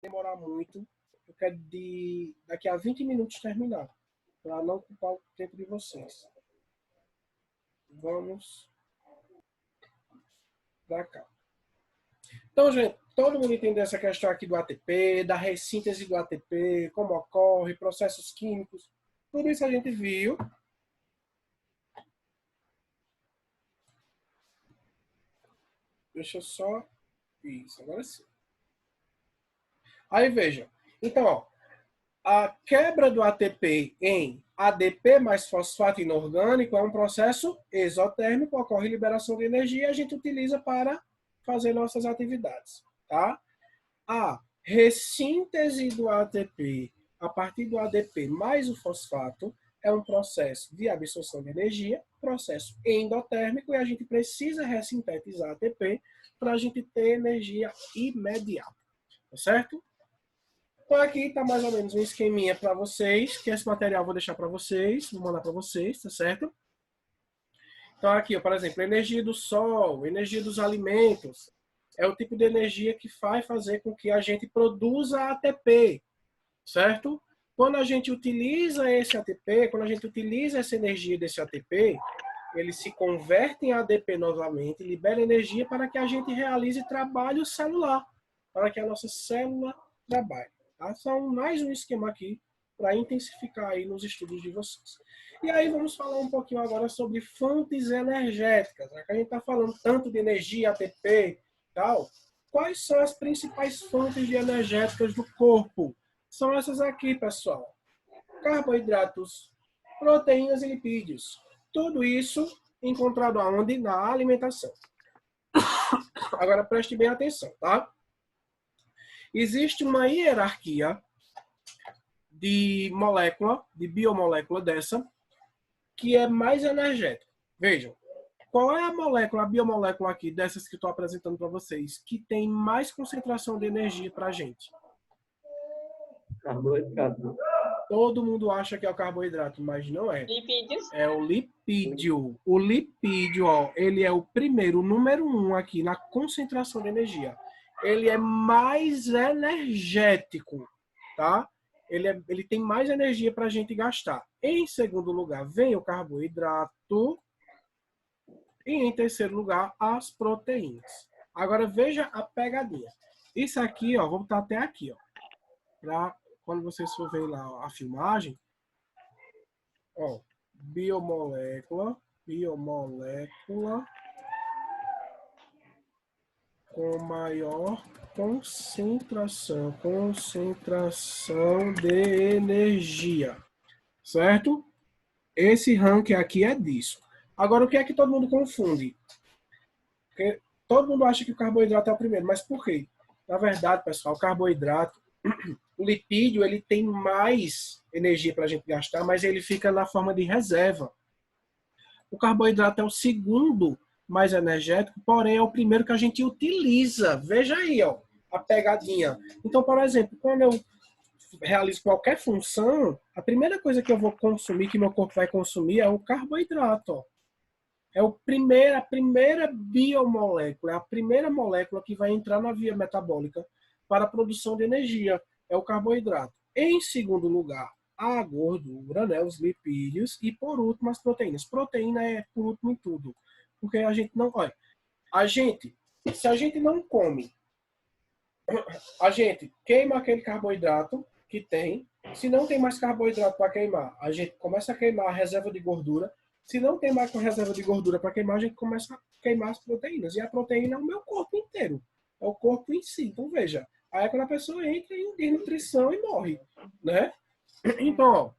demorar muito, eu quero daqui a 20 minutos terminar, para não ocupar o tempo de vocês. Vamos para cá. Então, gente, todo mundo entendeu essa questão aqui do ATP, da ressíntese do ATP, como ocorre, processos químicos, tudo isso a gente viu. Deixa eu só... Isso, agora sim. Aí, veja. Então, ó, a quebra do ATP em ADP mais fosfato inorgânico é um processo exotérmico, ocorre liberação de energia e a gente utiliza para fazer nossas atividades, tá? A ressíntese do ATP a partir do ADP mais o fosfato é um processo de absorção de energia, processo endotérmico, e a gente precisa ressintetizar ATP para a gente ter energia imediata, tá certo? Então aqui está mais ou menos um esqueminha para vocês, que esse material eu vou deixar para vocês, vou mandar para vocês, tá certo? Então aqui, por exemplo, energia do sol, energia dos alimentos, é o tipo de energia que vai fazer com que a gente produza ATP, certo? Quando a gente utiliza esse ATP, quando a gente utiliza essa energia desse ATP, ele se converte em ADP novamente, libera energia para que a gente realize trabalho celular, para que a nossa célula trabalhe. Tá? Só mais um esquema aqui para intensificar aí nos estudos de vocês. E aí vamos falar um pouquinho agora sobre fontes energéticas. Já que a gente está falando tanto de energia, ATP e tal, quais são as principais fontes de energéticas do corpo? São essas aqui, pessoal. Carboidratos, proteínas e lipídios. Tudo isso encontrado aonde? Na alimentação. Agora preste bem atenção, tá? Existe uma hierarquia de molécula, de biomolécula dessa, que é mais energética. Vejam, qual é a molécula, a biomolécula aqui, dessas que eu estou apresentando para vocês, que tem mais concentração de energia para a gente? Carboidrato. Todo mundo acha que é o carboidrato, mas não é. Lipídios? É o lipídio. O lipídio, ó, ele é o primeiro, o número 1 aqui na concentração de energia. Ele é mais energético, tá? Ele tem mais energia para a gente gastar. Em segundo lugar, vem o carboidrato. E em terceiro lugar, as proteínas. Agora veja a pegadinha. Isso aqui, ó, vou botar até aqui, ó. Pra quando vocês for ver lá a filmagem, ó, biomolécula com maior concentração de energia, certo? Esse ranking aqui é disso. Agora, o que é que todo mundo confunde? Porque todo mundo acha que o carboidrato é o primeiro, mas por quê? Na verdade, pessoal, o carboidrato, o lipídio, ele tem mais energia para a gente gastar, mas ele fica na forma de reserva. O carboidrato é o segundo mais energético, porém é o primeiro que a gente utiliza. Veja aí, ó, a pegadinha. Então, por exemplo, quando eu realizo qualquer função, a primeira coisa que eu vou consumir, que meu corpo vai consumir, é o carboidrato. Ó. É a primeira biomolécula, é a primeira molécula que vai entrar na via metabólica para a produção de energia. É o carboidrato. Em segundo lugar, a gordura, né, os lipídios, e por último as proteínas. Proteína é por último em tudo, porque a gente não... Olha, se a gente não come, a gente queima aquele carboidrato que tem. Se não tem mais carboidrato para queimar, a gente começa a queimar a reserva de gordura. Se não tem mais reserva de gordura para queimar, a gente começa a queimar as proteínas. E a proteína é o meu corpo inteiro. É o corpo em si. Então, veja. Aí é quando a pessoa entra em desnutrição e morre, né? Então, ó,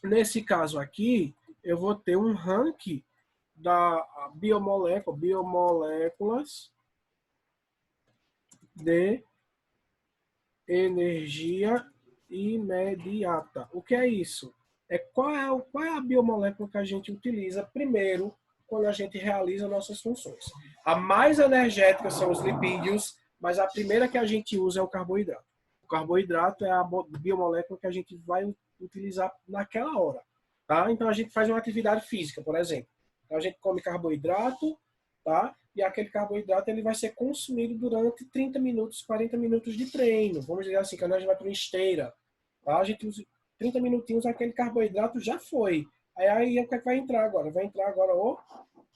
nesse caso aqui, eu vou ter um ranking da biomoléculas de energia imediata. O que é isso? Qual é a biomolécula que a gente utiliza primeiro quando a gente realiza nossas funções? A mais energética são os lipídios, mas a primeira que a gente usa é o carboidrato. O carboidrato é a biomolécula que a gente vai utilizar naquela hora. Tá? Então a gente faz uma atividade física, por exemplo. Então, a gente come carboidrato, tá? e aquele carboidrato ele vai ser consumido durante 30 minutos, 40 minutos de treino. Vamos dizer assim, que a gente vai para uma esteira. Tá? A gente usa 30 minutinhos, aquele carboidrato já foi. Aí o que é que vai entrar agora? Vai entrar agora o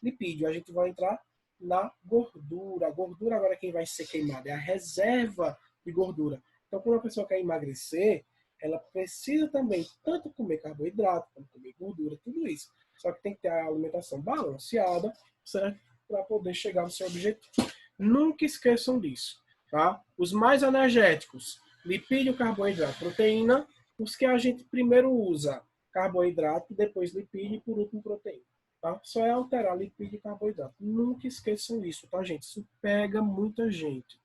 lipídio. A gente vai entrar na gordura. A gordura agora quem vai ser queimada é a reserva de gordura. Então, quando a pessoa quer emagrecer, ela precisa também tanto comer carboidrato, como comer gordura, tudo isso. Só que tem que ter a alimentação balanceada, certo? Para poder chegar no seu objetivo. Nunca esqueçam disso, tá? Os mais energéticos, lipídio, carboidrato, proteína, os que a gente primeiro usa, carboidrato, depois lipídio e por último proteína. Tá? Só é alterar lipídio e carboidrato. Nunca esqueçam isso, tá, gente? Isso pega muita gente.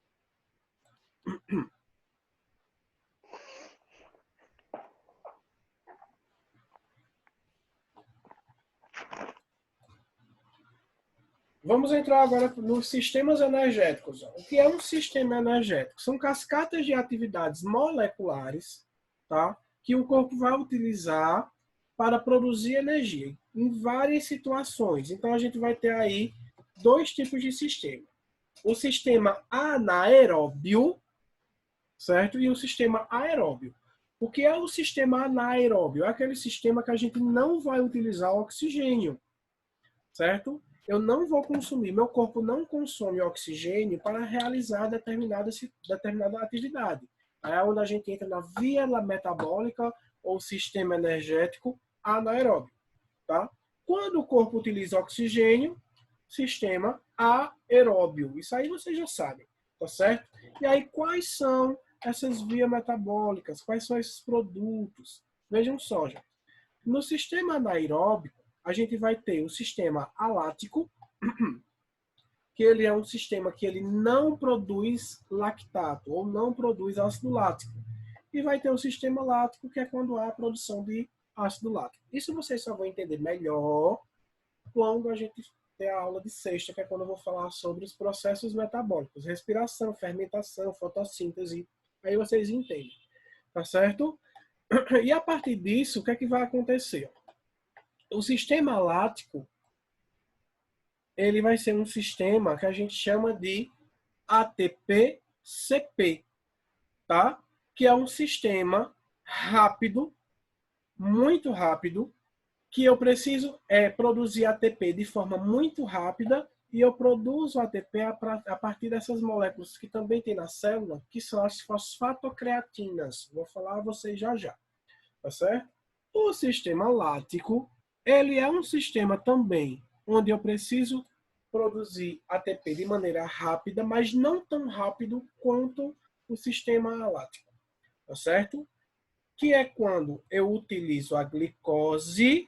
Vamos entrar agora nos sistemas energéticos. O que é um sistema energético? São cascatas de atividades moleculares, tá? Que o corpo vai utilizar para produzir energia em várias situações. Então, a gente vai ter aí dois tipos de sistema. O sistema anaeróbio, certo? E o sistema aeróbio. O que é o sistema anaeróbio? É aquele sistema que a gente não vai utilizar oxigênio, certo? Eu não vou consumir, meu corpo não consome oxigênio para realizar determinada atividade. Aí é onde a gente entra na via metabólica ou sistema energético anaeróbio, tá? Quando o corpo utiliza oxigênio, sistema aeróbio. Isso aí vocês já sabem, tá certo? E aí quais são essas vias metabólicas? Quais são esses produtos? Vejam só, gente. No sistema anaeróbico, a gente vai ter o sistema alático, que ele é um sistema que ele não produz lactato ou não produz ácido lático. E vai ter o sistema lático, que é quando há a produção de ácido lático. Isso vocês só vão entender melhor quando a gente ter a aula de sexta, que é quando eu vou falar sobre os processos metabólicos, respiração, fermentação, fotossíntese. Aí vocês entendem, tá certo? E a partir disso, o que é que vai acontecer? O sistema lático, ele vai ser um sistema que a gente chama de ATP-CP, tá? Que é um sistema rápido, muito rápido, que eu preciso produzir ATP de forma muito rápida e eu produzo ATP a partir dessas moléculas que também tem na célula, que são as fosfatocreatinas. Vou falar a vocês já já, tá certo? O sistema lático, ele é um sistema também onde eu preciso produzir ATP de maneira rápida, mas não tão rápido quanto o sistema lático, tá certo? Que é quando eu utilizo a glicose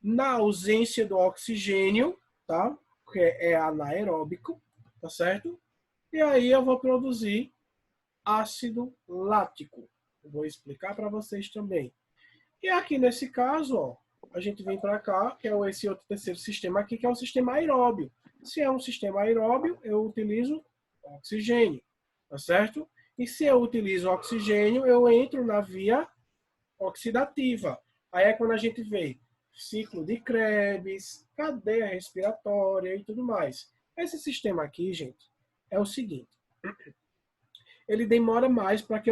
na ausência do oxigênio, tá? Que é anaeróbico, tá certo? E aí eu vou produzir ácido lático. Eu vou explicar para vocês também. E aqui nesse caso, ó, a gente vem para cá, que é esse outro terceiro sistema aqui, que é o sistema aeróbio. Se é um sistema aeróbio, eu utilizo oxigênio, tá certo? E se eu utilizo oxigênio, eu entro na via oxidativa. Aí é quando a gente vê ciclo de Krebs, cadeia respiratória e tudo mais. Esse sistema aqui, gente, é o seguinte. Ele demora mais para que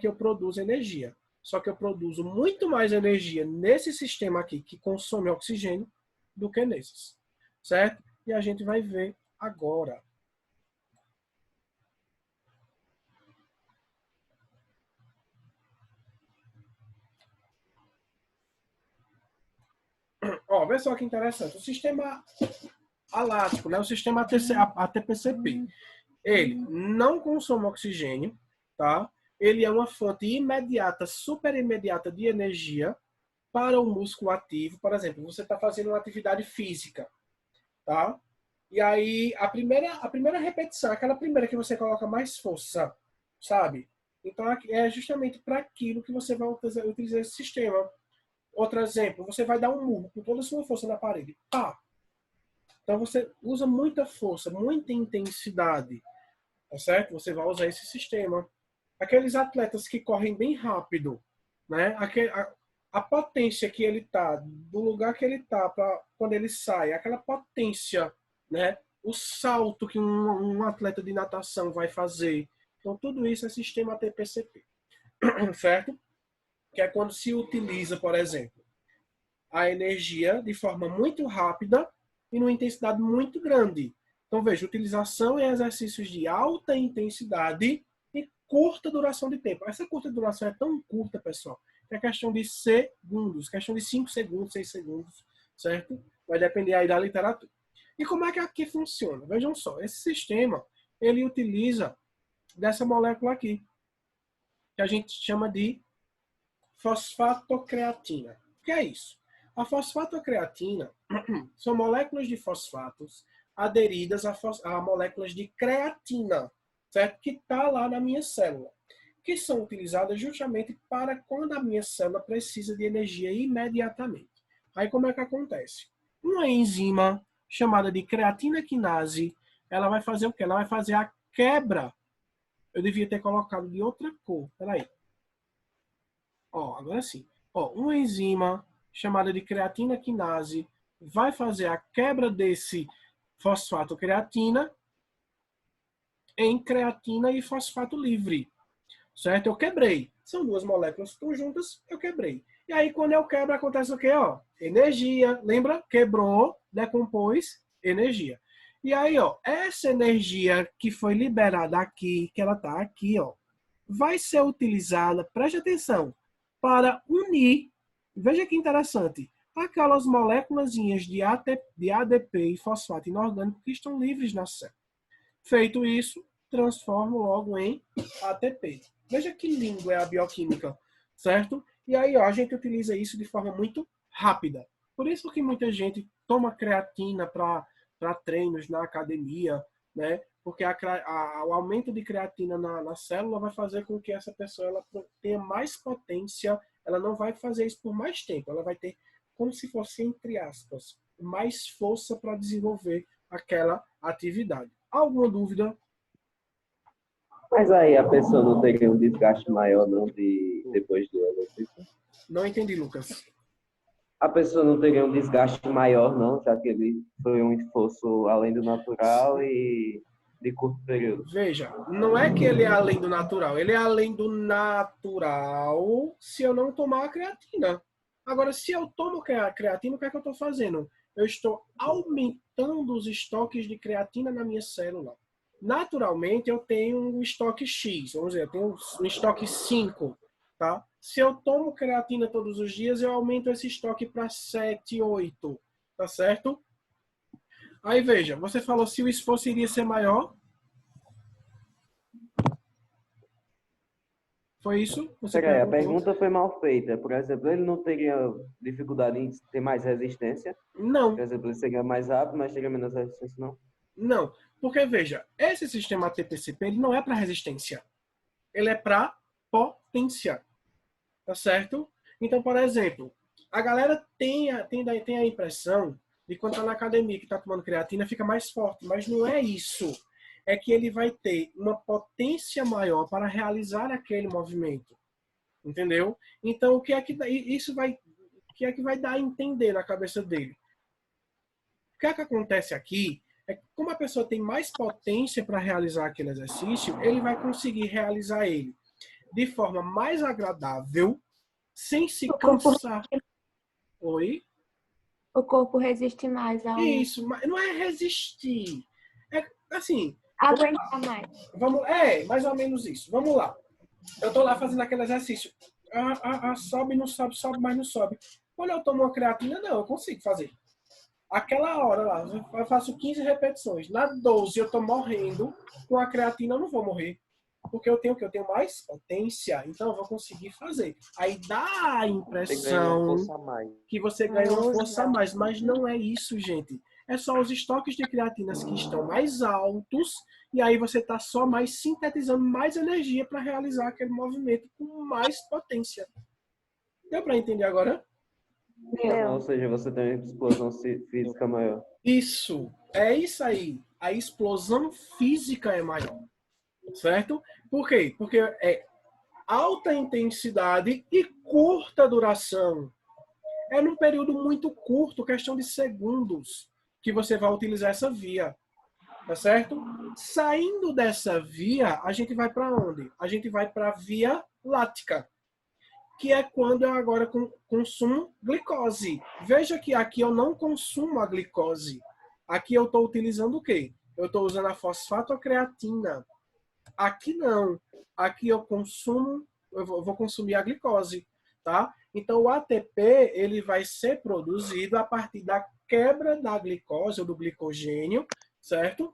eu produza energia. Só que eu produzo muito mais energia nesse sistema aqui, que consome oxigênio, do que nesses. Certo? E a gente vai ver agora. Ó, vê só que interessante. O sistema alático, né? O sistema ATP-CP, ele não consome oxigênio, tá? Ele é uma fonte imediata, super imediata de energia para o músculo ativo. Por exemplo, você está fazendo uma atividade física, tá? E aí, a primeira repetição, aquela primeira que você coloca mais força, sabe? Então, é justamente para aquilo que você vai utilizar esse sistema. Outro exemplo, você vai dar um murro com toda a sua força na parede. Pá! Então, você usa muita força, muita intensidade, tá certo? Você vai usar esse sistema. Aqueles atletas que correm bem rápido, né? A potência que ele tá, do lugar que ele tá, para quando ele sai, aquela potência, né? o salto que um atleta de natação vai fazer. Então, tudo isso é sistema ATP-CP, certo? Que é quando se utiliza, por exemplo, a energia de forma muito rápida e numa intensidade muito grande. Então, veja, utilização em exercícios de alta intensidade e curta duração de tempo. Essa curta duração é tão curta, pessoal, que é questão de segundos, questão de 5 segundos, 6 segundos, certo? Vai depender aí da literatura. E como é que aqui funciona? Vejam só, esse sistema, ele utiliza dessa molécula aqui, que a gente chama de fosfatocreatina. O que é isso? A fosfatocreatina são moléculas de fosfatos aderidas a moléculas de creatina, certo? Que está lá na minha célula, que são utilizadas justamente para quando a minha célula precisa de energia imediatamente. Aí como é que acontece? Uma enzima chamada de creatina quinase, ela vai fazer o quê? Ela vai fazer a quebra. Eu devia ter colocado de outra cor. Peraí. Ó, agora sim. Ó, uma enzima chamada de creatina quinase vai fazer a quebra desse fosfato creatina em creatina e fosfato livre. Certo? Eu quebrei. São duas moléculas que estão juntas, eu quebrei. E aí, quando eu quebro, acontece o quê? Ó, energia. Lembra? Quebrou, decompôs, energia. E aí, ó, essa energia que foi liberada aqui, que ela tá aqui, ó, vai ser utilizada, preste atenção, para unir, veja que interessante, aquelas moléculas de ADP e fosfato inorgânico que estão livres na célula. Feito isso, transformo logo em ATP. Veja que lindo é a bioquímica, certo? E aí, ó, a gente utiliza isso de forma muito rápida. Por isso que muita gente toma creatina para treinos na academia, né? Porque o aumento de creatina na célula vai fazer com que essa pessoa ela tenha mais potência. Ela não vai fazer isso por mais tempo. Ela vai ter, como se fosse, entre aspas, mais força para desenvolver aquela atividade. Alguma dúvida? Mas aí a pessoa não teria um desgaste maior, não, depois do exercício? Não entendi, Lucas. A pessoa não teria um desgaste maior, não, já que ele foi um esforço além do natural e de curto período. Veja, não é que ele é além do natural, ele é além do natural se eu não tomar a creatina. Agora, se eu tomo a creatina, o que é que eu estou fazendo? Eu estou aumentando os estoques de creatina na minha célula. Naturalmente, eu tenho um estoque X, vamos dizer, eu tenho um estoque 5, tá? Se eu tomo creatina todos os dias, eu aumento esse estoque para 7, 8, tá certo? Aí veja, você falou se o esforço iria ser maior. Foi isso? Você Peraí, a perguntou? pergunta foi mal feita. Por exemplo, ele não teria dificuldade em ter mais resistência? Por Não, exemplo, ele seria mais rápido, mas teria menos resistência, não? não. Porque, veja, esse sistema TPCP ele não é para resistência. Ele é para potência. Tá certo? Então, por exemplo, a galera tem a impressão de quando está na academia que está tomando creatina fica mais forte. Mas não é isso. É que ele vai ter uma potência maior para realizar aquele movimento. Entendeu? Então, o que é que isso vai, o que é que vai dar a entender na cabeça dele? O que é que acontece aqui é que, como a pessoa tem mais potência para realizar aquele exercício, ele vai conseguir realizar ele de forma mais agradável, sem se O corpo, cansar. Oi? o corpo resiste mais ao Isso, mas não é resistir. É assim, aguentar mais. mais ou menos isso. Vamos lá. Eu tô lá fazendo aquele exercício. Sobe, não sobe, sobe, mas não sobe. Quando eu tomo uma creatina, não, eu consigo fazer. Aquela hora lá, eu faço 15 repetições. Na 12 eu tô morrendo. Com a creatina eu não vou morrer. Porque eu tenho o quê? Eu tenho mais potência. Então eu vou conseguir fazer. Aí dá a Você ganha uma impressão força a mais. que você ganha uma força a mais. Mas não é isso, gente. É só os estoques de creatinas que estão mais altos. E aí você está só mais sintetizando mais energia para realizar aquele movimento com mais potência. Deu para entender agora? Ou seja, você tem uma explosão física maior. Isso. É isso aí. A explosão física é maior. Certo? Por quê? Porque é alta intensidade e curta duração. É num período muito curto, questão de segundos, que você vai utilizar essa via. tá certo? Saindo dessa via, a gente vai para onde? A gente vai para a via lática, que é quando eu agora consumo glicose. Veja que aqui eu não consumo a glicose. Aqui eu estou utilizando o quê? Eu estou usando a fosfatocreatina. Aqui não. Aqui eu vou consumir a glicose, tá? Então o ATP ele vai ser produzido a partir da quebra da glicose ou do glicogênio, certo?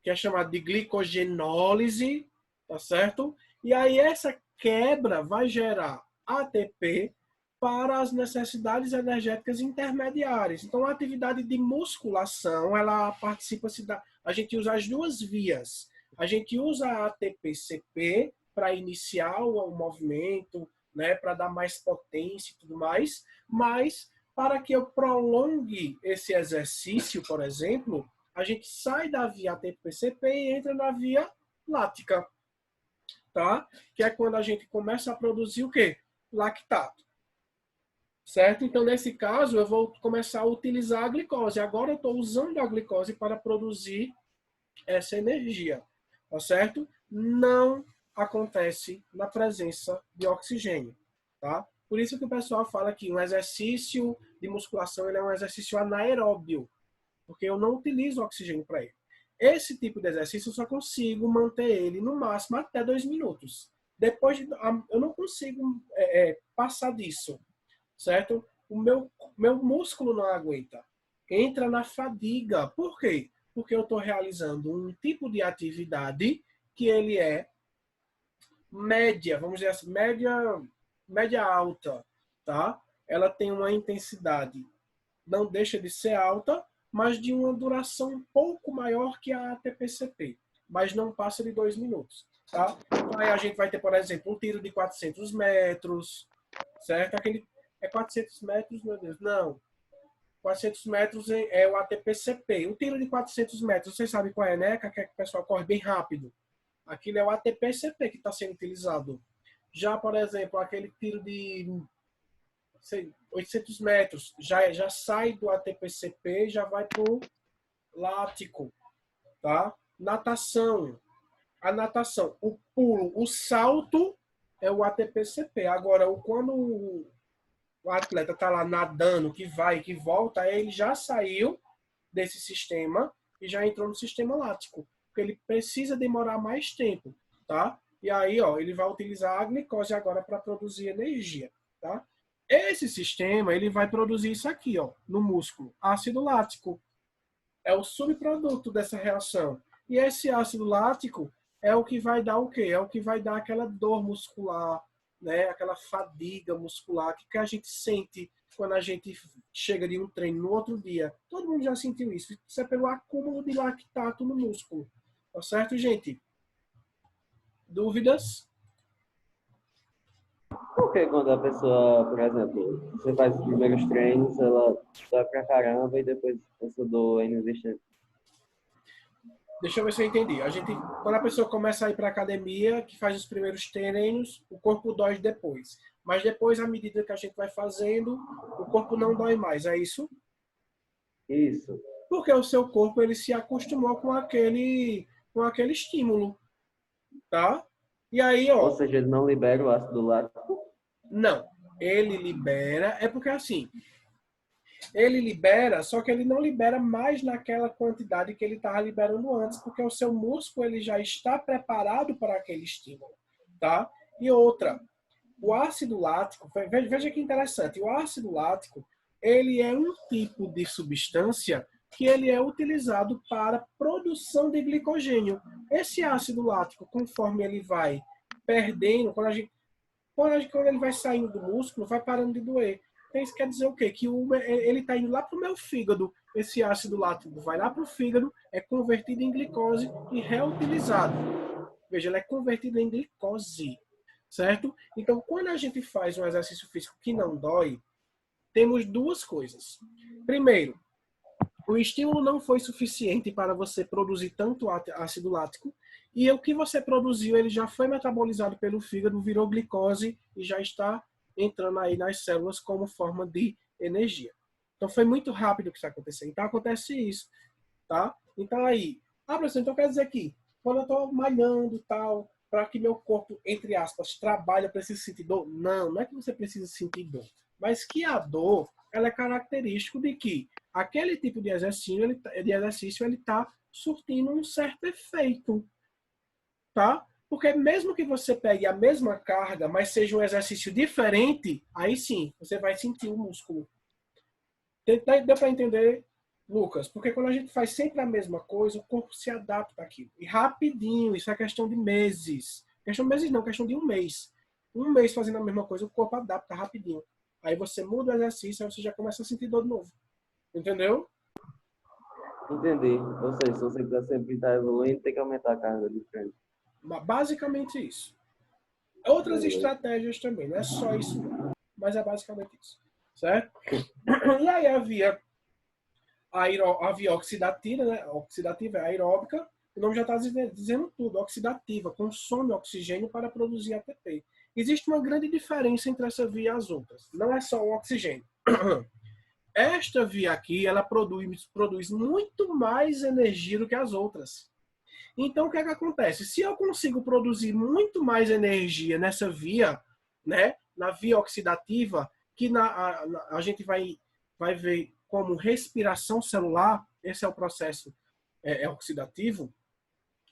Que é chamado de glicogenólise, tá certo? E aí essa quebra vai gerar ATP para as necessidades energéticas intermediárias. Então, a atividade de musculação, ela participa-se da... A gente usa as duas vias. A gente usa a ATP-CP para iniciar o movimento, né, para dar mais potência e tudo mais, mas para que eu prolongue esse exercício, por exemplo, a gente sai da via ATP-CP e entra na via lática, tá? Que é quando a gente começa a produzir o quê? Lactato. Certo? Então, nesse caso, eu vou começar a utilizar a glicose. Agora eu estou usando a glicose para produzir essa energia. Tá certo? Não acontece na presença de oxigênio. Tá? Por isso que o pessoal fala que um exercício de musculação ele é um exercício anaeróbio, porque eu não utilizo oxigênio para ele. Esse tipo de exercício eu só consigo manter ele no máximo até 2 minutos. Depois eu não consigo passar disso, certo? O meu músculo não aguenta. Entra na fadiga. Por quê? Porque eu estou realizando um tipo de atividade que ele é média, vamos dizer assim, média alta, tá? Ela tem uma intensidade, não deixa de ser alta, mas de uma duração um pouco maior que a ATP-CP, mas não passa de 2 minutos, tá? Então aí a gente vai ter, por exemplo, um tiro de 400 metros, certo? Aquele é 400 metros, meu Deus, não. 400 metros é o ATP-CP. O tiro de 400 metros, vocês sabem qual é, né? Que o pessoal corre bem rápido. Aquilo é o ATP-CP que está sendo utilizado. Já, por exemplo, aquele tiro de 800 metros, já sai do ATP-CP e já vai para o lático, tá? Natação. A natação, o pulo, o salto é o ATP-CP. Agora, quando o atleta está lá nadando, que vai, que volta, ele já saiu desse sistema e já entrou no sistema lático, porque ele precisa demorar mais tempo, tá? E aí, ó, ele vai utilizar a glicose agora para produzir energia, tá? Esse sistema, ele vai produzir isso aqui, ó, no músculo, ácido lático. É o subproduto dessa reação. E esse ácido lático é o que vai dar o quê? É o que vai dar aquela dor muscular, né? Aquela fadiga muscular que a gente sente quando a gente chega de um treino no outro dia. Todo mundo já sentiu isso. Isso é pelo acúmulo de lactato no músculo. Tá certo, gente? Dúvidas? Porque quando a pessoa, por exemplo, você faz os primeiros treinos, ela dói pra caramba e depois essa dor ainda deixa. Deixa eu ver se eu entendi. Quando a pessoa começa a ir para a academia, que faz os primeiros treinos, o corpo dói depois. Mas depois, à medida que a gente vai fazendo, o corpo não dói mais. É isso? Isso. Porque o seu corpo ele se acostumou com aquele estímulo, tá? E aí, Ou ó, seja, ele não libera o ácido lático. não, ele libera, é porque assim, ele libera, só que ele não libera mais naquela quantidade que ele estava liberando antes, porque o seu músculo ele já está preparado para aquele estímulo, tá? E outra, o ácido lático, veja que interessante, o ácido lático, ele é um tipo de substância que ele é utilizado para produção de glicogênio. Esse ácido lático, conforme ele vai perdendo, quando ele vai saindo do músculo, vai parando de doer. Então isso quer dizer o quê? Que ele está indo lá para o meu fígado. Esse ácido lático vai lá para o fígado, é convertido em glicose e reutilizado. Veja, ele é convertido em glicose, certo? Então, quando a gente faz um exercício físico que não dói, temos duas coisas. Primeiro, o estímulo não foi suficiente para você produzir tanto ácido lático e o que você produziu ele já foi metabolizado pelo fígado, virou glicose e já está entrando aí nas células como forma de energia. Então foi muito rápido que isso aconteceu. Então acontece isso, tá? Então aí, professor, então quer dizer que quando eu estou malhando e tal, para que meu corpo, entre aspas, trabalhe, eu preciso sentir dor? Não, não é que você precisa sentir dor, mas que a dor, ela é característico de que aquele tipo de exercício ele está surtindo um certo efeito, tá? Porque mesmo que você pegue a mesma carga, mas seja um exercício diferente, aí sim, você vai sentir o músculo. Deu para entender, Lucas? Porque quando a gente faz sempre a mesma coisa, o corpo se adapta àquilo. E rapidinho, isso é questão de meses. Questão de meses não, questão de um mês. Um mês fazendo a mesma coisa, o corpo adapta rapidinho. Aí você muda o exercício, aí você já começa a sentir dor de novo. Entendeu? Entendi. Ou seja, se você quiser sempre estar evoluindo, tem que aumentar a carga de treino. Basicamente isso. Outras Beleza. estratégias também, não é só isso não. Mas é basicamente isso. Certo? E aí havia a via oxidativa, né? Oxidativa é aeróbica. O nome já está dizendo tudo. Oxidativa, consome oxigênio para produzir ATP. Existe uma grande diferença entre essa via e as outras. Não é só o oxigênio. Esta via aqui, ela produz muito mais energia do que as outras. Então, o que é que acontece? Se eu consigo produzir muito mais energia nessa via, né, na via oxidativa, que a gente vai ver como respiração celular, esse é o processo oxidativo.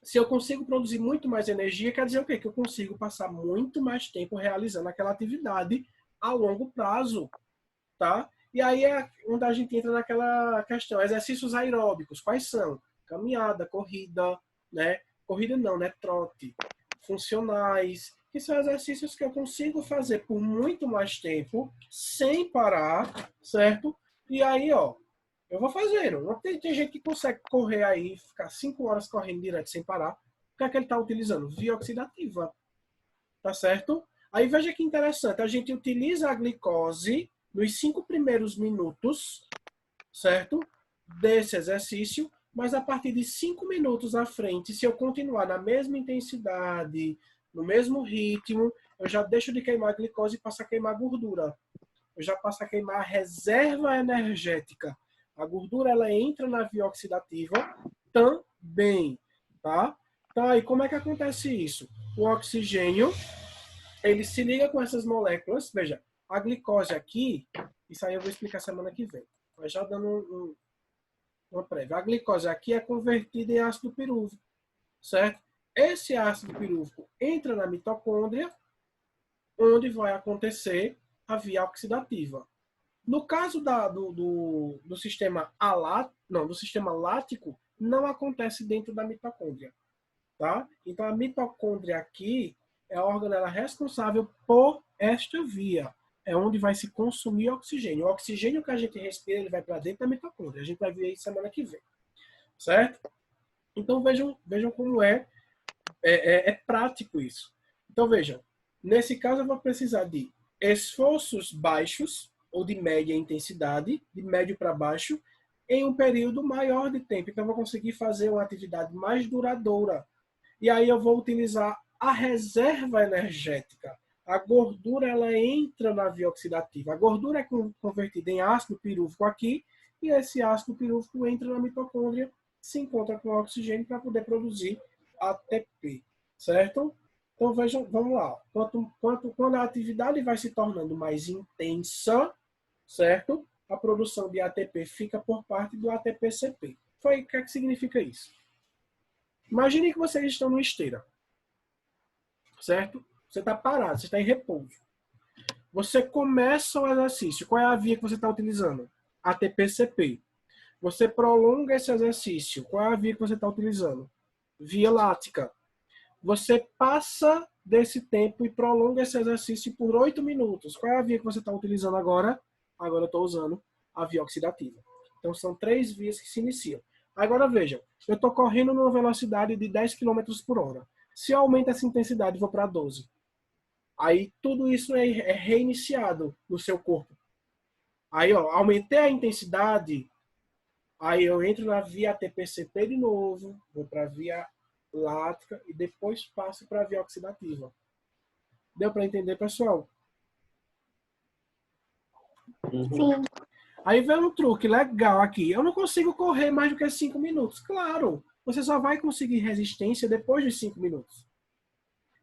Se eu consigo produzir muito mais energia, quer dizer o quê? Que eu consigo passar muito mais tempo realizando aquela atividade a longo prazo, tá? E aí é onde a gente entra naquela questão. Exercícios aeróbicos, quais são? Caminhada, corrida, né? Corrida não, né? Trote. Funcionais, que são exercícios que eu consigo fazer por muito mais tempo, sem parar, certo? E aí, ó, eu vou fazendo. Tem gente que consegue correr aí, ficar 5 horas correndo direto sem parar. O que é que ele está utilizando? Via oxidativa, tá certo? Aí veja que interessante, a gente utiliza a glicose nos 5 primeiros minutos, certo? Desse exercício, mas a partir de 5 minutos à frente, se eu continuar na mesma intensidade, no mesmo ritmo, eu já deixo de queimar a glicose e passo a queimar a gordura. Eu já passo a queimar a reserva energética. A gordura ela entra na via oxidativa também, tá? Então aí como é que acontece isso? O oxigênio ele se liga com essas moléculas. Veja, a glicose aqui, isso aí eu vou explicar semana que vem. Mas já dando uma prévia. A glicose aqui é convertida em ácido pirúvico, certo? Esse ácido pirúvico entra na mitocôndria, onde vai acontecer a via oxidativa. No caso do sistema do sistema lático, não acontece dentro da mitocôndria, tá? Então a mitocôndria aqui é a organela responsável por esta via. É onde vai se consumir oxigênio. O oxigênio que a gente respira, ele vai para dentro da mitocôndria. A gente vai ver isso semana que vem, certo? Então vejam como é prático isso. Então vejam, nesse caso eu vou precisar de esforços baixos ou de média intensidade, de médio para baixo, em um período maior de tempo. Então eu vou conseguir fazer uma atividade mais duradoura. E aí eu vou utilizar a reserva energética. A gordura ela entra na via oxidativa. A gordura é convertida em ácido pirúvico aqui, e esse ácido pirúvico entra na mitocôndria, se encontra com oxigênio para poder produzir ATP, certo? Então vejam, vamos lá. Quando a atividade vai se tornando mais intensa, certo? A produção de ATP fica por parte do ATP-CP. O que é que significa isso? Imagine que vocês estão numa esteira, certo? Você está parado, você está em repouso. Você começa o exercício. Qual é a via que você está utilizando? ATP-CP. Você prolonga esse exercício. Qual é a via que você está utilizando? Via lática. Você passa desse tempo e prolonga esse exercício por 8 minutos. Qual é a via que você está utilizando agora? Agora eu estou usando a via oxidativa. Então são 3 vias que se iniciam. Agora veja, eu estou correndo numa velocidade de 10 km por hora. Se eu aumento essa intensidade e vou para 12, aí tudo isso é reiniciado no seu corpo. Aí, ó, aumentei a intensidade, aí eu entro na via ATP-CP de novo, vou para a via lática e depois passo para a via oxidativa. Deu para entender, pessoal? Sim. Aí vem um truque legal aqui. Eu não consigo correr mais do que 5 minutos. Claro, você só vai conseguir resistência depois de 5 minutos.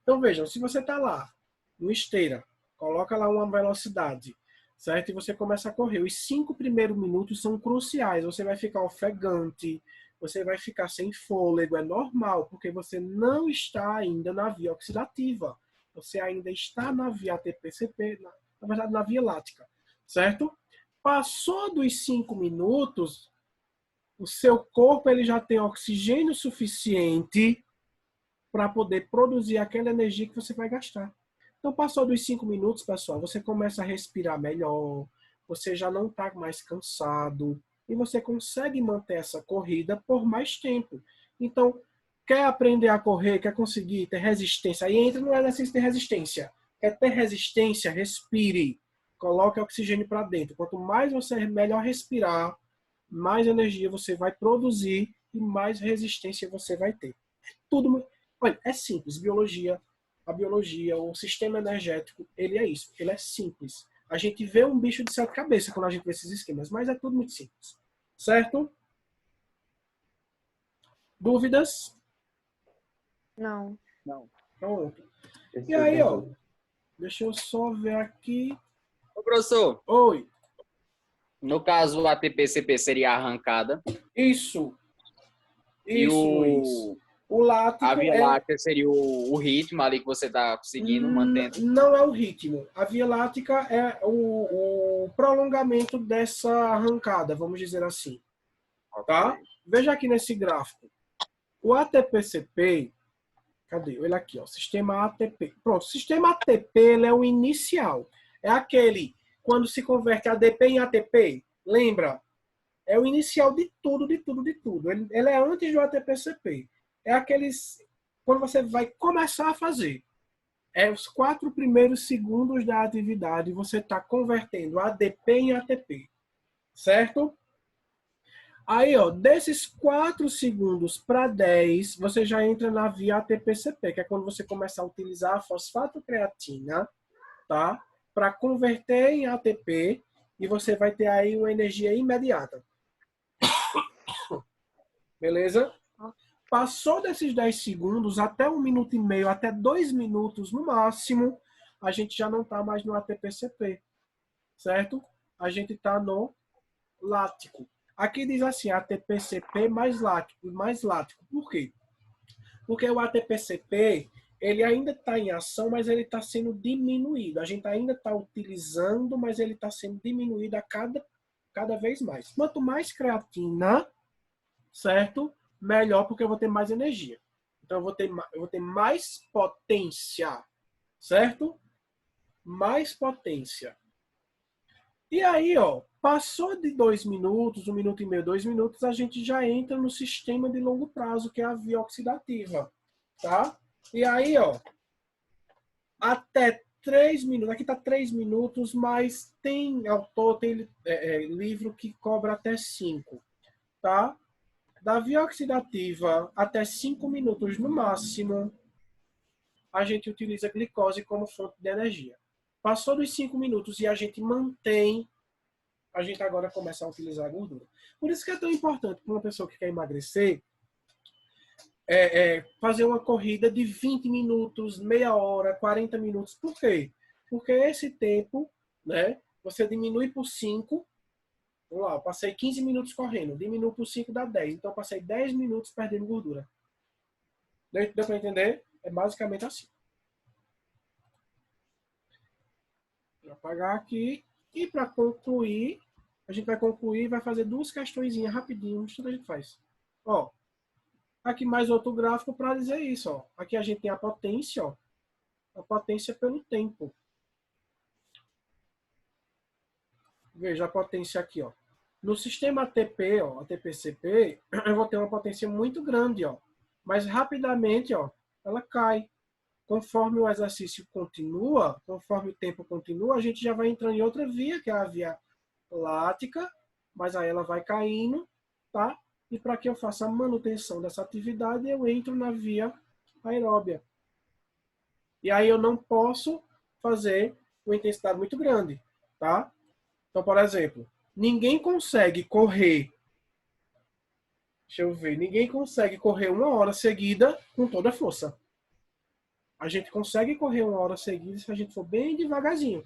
Então vejam, se você está lá, no esteira, coloca lá uma velocidade, certo? E você começa a correr. Os 5 primeiros minutos são cruciais. Você vai ficar ofegante, você vai ficar sem fôlego, é normal, porque você não está ainda na via oxidativa. Você ainda está na via ATP-CP, na verdade na via lática, certo? Passou dos 5 minutos, o seu corpo ele já tem oxigênio suficiente para poder produzir aquela energia que você vai gastar. Então, passou dos 5 minutos, pessoal, você começa a respirar melhor, você já não está mais cansado e você consegue manter essa corrida por mais tempo. Então, quer aprender a correr, quer conseguir ter resistência, aí entra no exercício de resistência. Quer ter resistência, respire. Coloque oxigênio para dentro. Quanto mais você melhor respirar, mais energia você vai produzir e mais resistência você vai ter. Tudo, olha, é simples. A biologia, o sistema energético, ele é isso. Ele é simples. A gente vê um bicho de sete cabeças quando a gente vê esses esquemas, mas é tudo muito simples. Certo? Dúvidas? Não. Pronto. Esse E foi aí, bem ó, bom. deixa eu só ver aqui. Ô, professor, Oi. no caso, o ATP-CP seria a arrancada Isso. e Isso, Luiz. O lático a Via é... Láctea seria o ritmo ali que você está conseguindo, mantendo. Não é o ritmo. A Via Láctea é o prolongamento dessa arrancada, vamos dizer assim. Tá? Veja aqui nesse gráfico. O ATP-CP, cadê? Ele aqui, ó, sistema ATP. Pronto, o sistema ATP ele é o inicial. É aquele, quando se converte ADP em ATP, lembra? É o inicial de tudo, de tudo, de tudo. Ele é antes do ATP-CP. É aqueles, quando você vai começar a fazer. É os 4 primeiros segundos da atividade, você está convertendo ADP em ATP. Certo? Aí, ó, desses 4 segundos para 10, você já entra na via ATP-CP, que é quando você começa a utilizar a fosfato-creatina, tá? Para converter em ATP e você vai ter aí uma energia imediata. Beleza? Passou desses 10 segundos, até 1 minuto e meio, até 2 minutos no máximo, a gente já não está mais no ATP-CP, certo? A gente está no lático. Aqui diz assim, ATP-CP mais lático. Por quê? Porque o ATP-CP, ele ainda está em ação, mas ele está sendo diminuído. A gente ainda está utilizando, mas ele está sendo diminuído a cada vez mais. Quanto mais creatina, certo? Melhor, porque eu vou ter mais energia. Então, eu vou ter mais potência, certo? Mais potência. E aí, ó, passou de 2 minutos, 1 minuto e meio, 2 minutos, a gente já entra no sistema de longo prazo, que é a via oxidativa, tá? E aí, ó, até 3 minutos, aqui tá 3 minutos, mas tem autor, tem livro que cobra até 5, tá? Da via oxidativa até 5 minutos no máximo, a gente utiliza a glicose como fonte de energia. Passou dos 5 minutos e a gente mantém, a gente agora começa a utilizar a gordura. Por isso que é tão importante para uma pessoa que quer emagrecer, fazer uma corrida de 20 minutos, meia hora, 40 minutos. Por quê? Porque esse tempo, né, você diminui por 5. Vamos lá, eu passei 15 minutos correndo, diminuo por 5 dá 10. Então, eu passei 10 minutos perdendo gordura. Deu para entender? É basicamente assim. Vou apagar aqui. E para concluir, a gente vai concluir, vai fazer 2 questõezinhas rapidinho. Isso que a gente faz. Ó, aqui mais outro gráfico para dizer isso. Ó. Aqui a gente tem a potência, ó. A potência pelo tempo. Veja a potência aqui, ó. No sistema ATP, ó, ATP-CP, eu vou ter uma potência muito grande, ó. Mas rapidamente, ó, ela cai. Conforme o exercício continua, conforme o tempo continua, a gente já vai entrando em outra via, que é a via lática, mas aí ela vai caindo, tá? E para que eu faça a manutenção dessa atividade, eu entro na via aeróbia. E aí eu não posso fazer uma intensidade muito grande, tá? Então, por exemplo, Ninguém consegue correr. Deixa eu ver. Ninguém consegue correr 1 hora seguida com toda a força. A gente consegue correr 1 hora seguida se a gente for bem devagarzinho.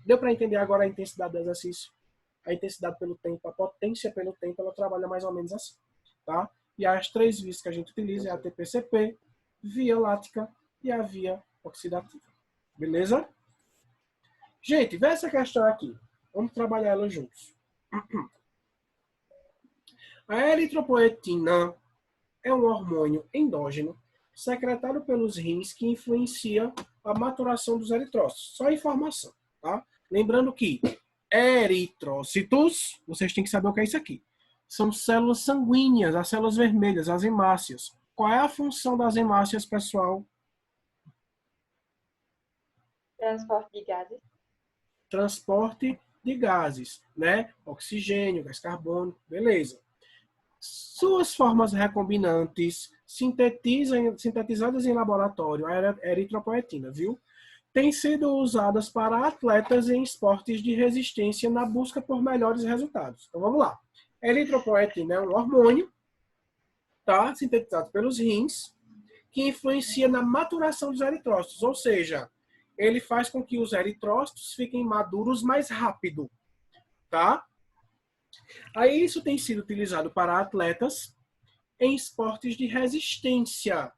Deu para entender agora a intensidade do exercício? A intensidade pelo tempo, a potência pelo tempo, ela trabalha mais ou menos assim. Tá? E as 3 vias que a gente utiliza é a ATP-CP, via lática e a via oxidativa. Beleza? Gente, vê essa questão aqui. Vamos trabalhar ela juntos. A eritropoetina é um hormônio endógeno secretado pelos rins que influencia a maturação dos eritrócitos. Só informação, tá? Lembrando que eritrócitos, vocês têm que saber o que é isso aqui. São células sanguíneas, as células vermelhas, as hemácias. Qual é a função das hemácias, pessoal? Transporte de gases. Transporte de gases, né? Oxigênio, gás carbônico, beleza. Suas formas recombinantes sintetizadas em laboratório, a eritropoetina, viu? Têm sido usadas para atletas em esportes de resistência na busca por melhores resultados. Então vamos lá. A eritropoetina é um hormônio, tá? Sintetizado pelos rins, que influencia na maturação dos eritrócitos, ou seja, ele faz com que os eritrócitos fiquem maduros mais rápido, tá? Aí isso tem sido utilizado para atletas em esportes de resistência,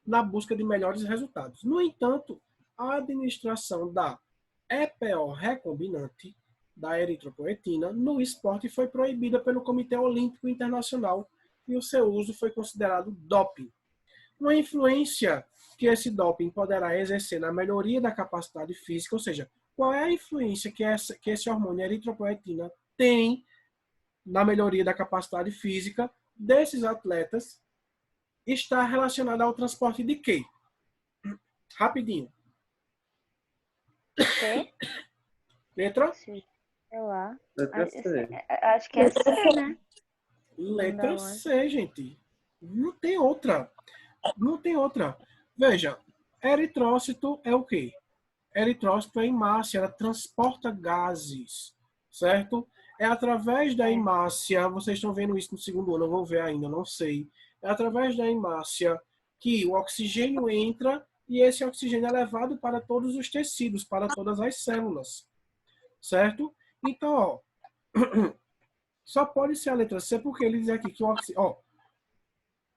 na busca de melhores resultados. No entanto, a administração da EPO recombinante, da eritropoetina, no esporte foi proibida pelo Comitê Olímpico Internacional e o seu uso foi considerado doping. Uma influência que esse doping poderá exercer na melhoria da capacidade física, ou seja, qual é a influência que esse hormônio eritropoetina tem na melhoria da capacidade física desses atletas, está relacionada ao transporte de quê? Rapidinho. C? Letra? Sei lá. Letra C. Acho que é C, né? Letra Não, C, gente. Não tem outra. Não tem outra. Veja, eritrócito é o quê? Eritrócito é hemácia, ela transporta gases, certo? É através da hemácia, vocês estão vendo isso no segundo ano, eu vou ver ainda, não sei. É através da hemácia que o oxigênio entra e esse oxigênio é levado para todos os tecidos, para todas as células, certo? Então, ó, só pode ser a letra C porque ele diz aqui que o oxigênio, ó,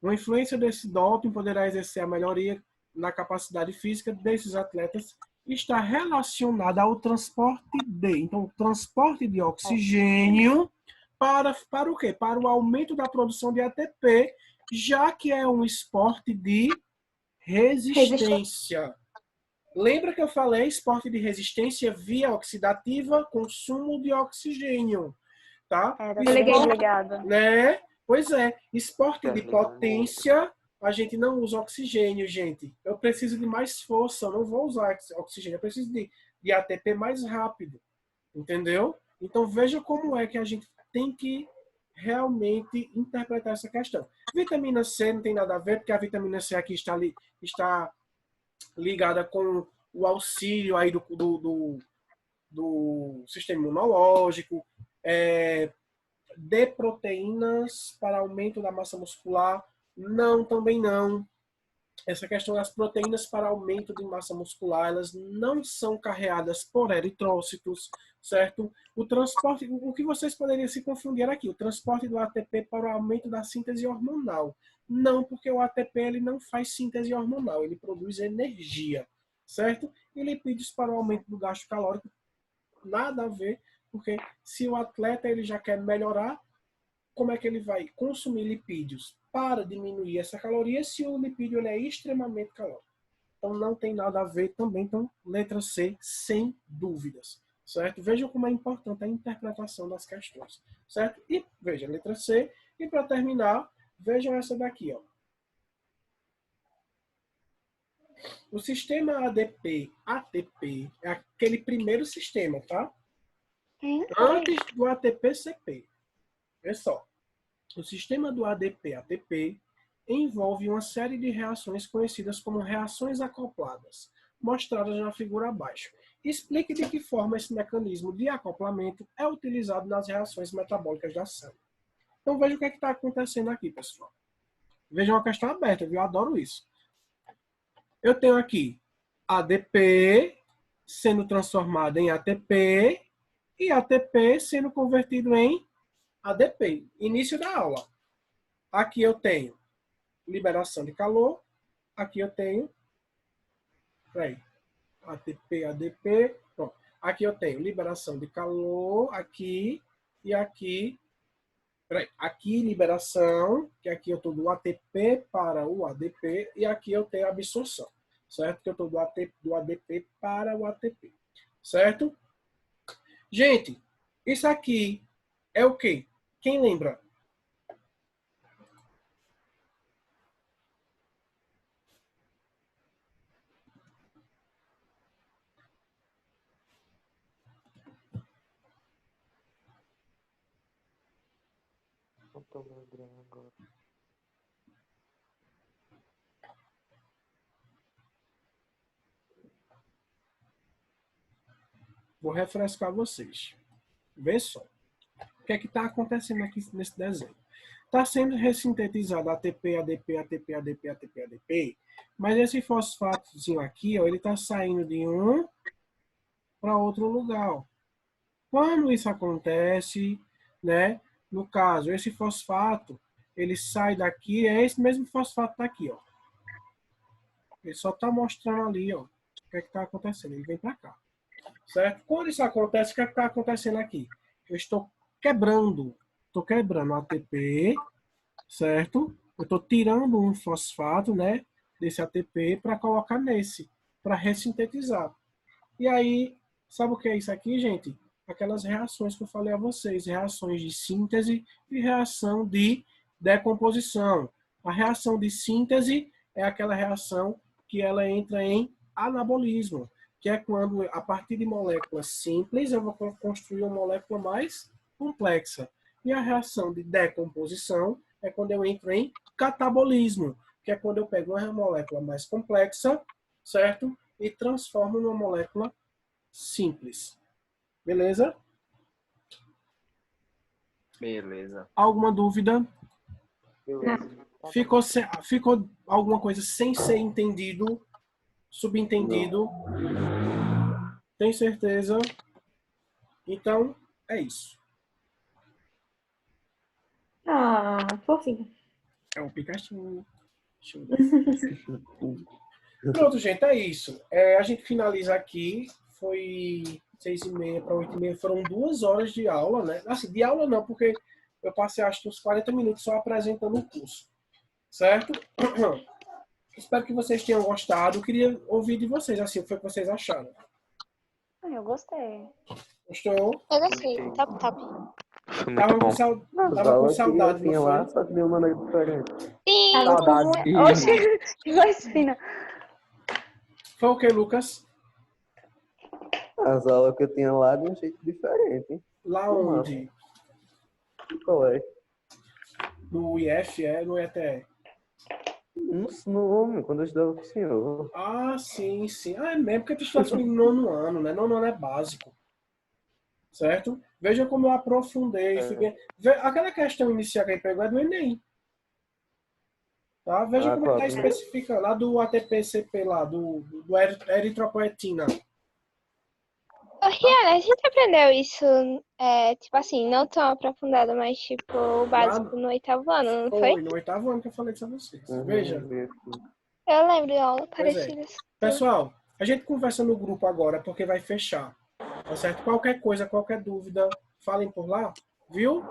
uma influência desse doping poderá exercer a melhoria na capacidade física desses atletas está relacionada ao transporte de, então, o transporte de oxigênio para o quê? Para o aumento da produção de ATP, já que é um esporte de resistência. Lembra que eu falei esporte de resistência via oxidativa, consumo de oxigênio, tá? Ligado. Né? Pois é, esporte de potência, a gente não usa oxigênio, gente. Eu preciso de mais força, eu não vou usar oxigênio, eu preciso de ATP mais rápido, entendeu? Então veja como é que a gente tem que realmente interpretar essa questão. Vitamina C não tem nada a ver, porque a vitamina C aqui está ligada com o auxílio aí do sistema imunológico, de proteínas para aumento da massa muscular. Não, também não. Essa questão das proteínas para aumento de massa muscular, elas não são carreadas por eritrócitos, certo? O transporte, o que vocês poderiam se confundir aqui, o transporte do ATP para o aumento da síntese hormonal. Não, porque o ATP ele não faz síntese hormonal, ele produz energia, certo? E lipídios para o aumento do gasto calórico, nada a ver, porque se o atleta ele já quer melhorar, como é que ele vai consumir lipídios para diminuir essa caloria se o lipídio ele é extremamente calórico? Então não tem nada a ver também. Então, letra C, sem dúvidas. Certo? Vejam como é importante a interpretação das questões. Certo? E veja, letra C. E para terminar, vejam essa daqui. Ó. O sistema ADP-ATP é aquele primeiro sistema, tá? Antes do ATP-CP. Olha só. O sistema do ADP-ATP envolve uma série de reações conhecidas como reações acopladas, mostradas na figura abaixo. Explique de que forma esse mecanismo de acoplamento é utilizado nas reações metabólicas da célula. Então, veja o que está acontecendo aqui, pessoal. Veja uma questão aberta, viu? Eu adoro isso. Eu tenho aqui ADP sendo transformado em ATP e ATP sendo convertido em ADP. Início da aula. Aqui eu tenho liberação de calor. Aqui eu tenho... Peraí. ATP, ADP. Pronto. Aqui eu tenho liberação de calor. Aqui e aqui. Peraí. Aqui liberação. Que aqui eu estou do ATP para o ADP. E aqui eu tenho absorção. Certo? Que eu estou do ADP para o ATP. Certo? Gente, isso aqui é o quê? Quem lembra? Não tô lembrando agora. Vou refrescar vocês. Vê só. O que é que está acontecendo aqui nesse desenho? Está sendo ressintetizado ATP, ADP, ATP, ADP, ATP, ADP, mas esse fosfatozinho aqui, ó, ele está saindo de um para outro lugar. Ó. Quando isso acontece, né? No caso, esse fosfato, ele sai daqui, é esse mesmo fosfato daqui, ó. Ele só está mostrando ali, ó, o que é que está acontecendo. Ele vem para cá. Certo? Quando isso acontece, o que é que está acontecendo aqui? Eu estou quebrando ATP, certo? Eu estou tirando um fosfato, né, desse ATP para colocar nesse, para ressintetizar. E aí, sabe o que é isso aqui, gente? Aquelas reações que eu falei a vocês, reações de síntese e reação de decomposição. A reação de síntese é aquela reação que ela entra em anabolismo, que é quando, a partir de moléculas simples, eu vou construir uma molécula mais complexa. E a reação de decomposição é quando eu entro em catabolismo, que é quando eu pego uma molécula mais complexa, certo? E transformo numa molécula simples. Beleza? Beleza. Alguma dúvida? Beleza. Ficou alguma coisa sem ser entendido, subentendido? Tem certeza? Então, é isso. Ah, fofinho. É um Pikachu. Pronto, gente, é isso. A gente finaliza aqui. Foi 6h30 para 8h30. Foram 2 horas de aula, né? Assim, de aula não, porque eu passei acho que uns 40 minutos só apresentando o curso. Certo? Espero que vocês tenham gostado. Eu queria ouvir de vocês, assim, o que foi que vocês acharam. Eu gostei. Gostou? Eu gostei. Top, top. Foi muito Tava com, bom. tava com As aulas que eu saudade, tinha não lá, foi? só que deu uma maneira diferente. Sim. Saudade. Oxi, que voz fina. Foi o que, Lucas? As aulas que eu tinha lá de um jeito diferente, hein? Lá onde? No colégio. No IF, no IETE? No homem, quando eu estudava com o senhor. Ah, sim, sim. Ah, é mesmo, porque tu estudaste comigo no 9º ano, né? 9º ano é básico. Certo? Veja como eu aprofundei. Aquela questão inicial que ele pegou é do Enem. Tá? Veja como está especificando. Lá do ATP-CP, lá, do eritropoetina. Ô, Rihanna, a gente aprendeu isso, tipo assim, não tão aprofundado, mas tipo, o básico no 8º ano, não foi? Foi no 8º ano que eu falei isso a vocês. Veja. Eu lembro de aula Pois é. parecida. Pessoal, a gente conversa no grupo agora, porque vai fechar. Tá certo? Qualquer coisa, qualquer dúvida, falem por lá, viu?